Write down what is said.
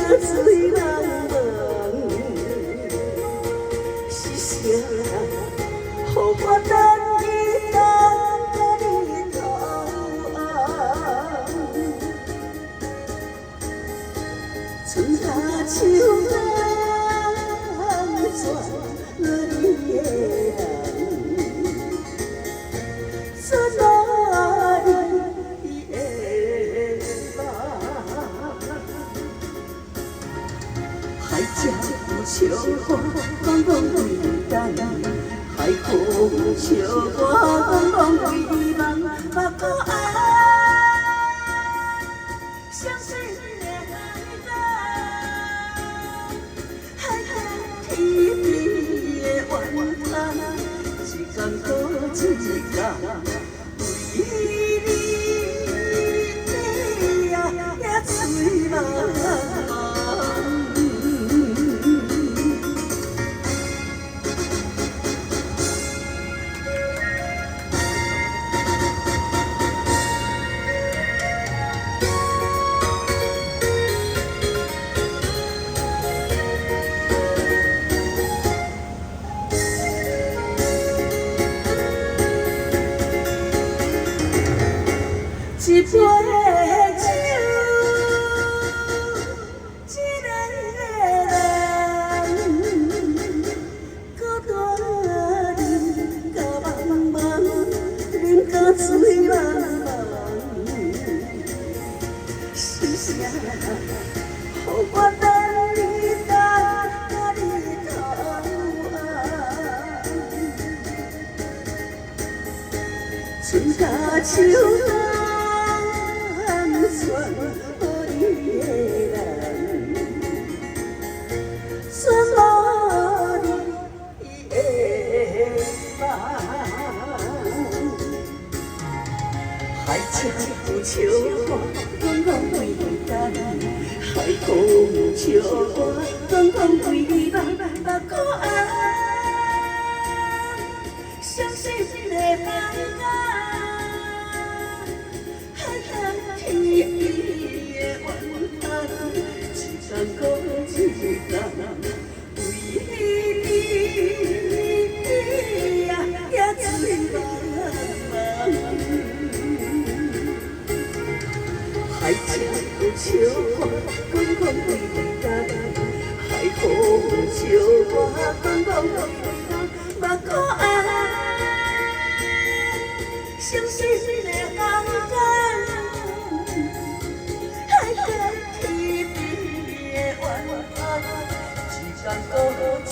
水茫茫，是啥？予我等你等到你头红，春夏秋冬全你的人，怎么你的梦？海角笑我讲讲归等，海风笑我讲讲归梦，目孤暗，相思的海港，海角天边的怨叹，一天过一天，为你呀水茫茫。一杯酒，一个人，孤单饮到茫茫，饮到水茫茫，是啥？予我等你等到你头红，春夏秋冬。全予你的人，怎么你的梦？海角笑我讲讲归等，海风笑我讲讲归梦，目孤暗，相思的人啊。天边的怨叹，一天过一天，为你呀水茫茫。海角笑我讲讲归等，海风笑我讲讲归梦，目孤暗，相思的人啊。天边的怨叹，一天过一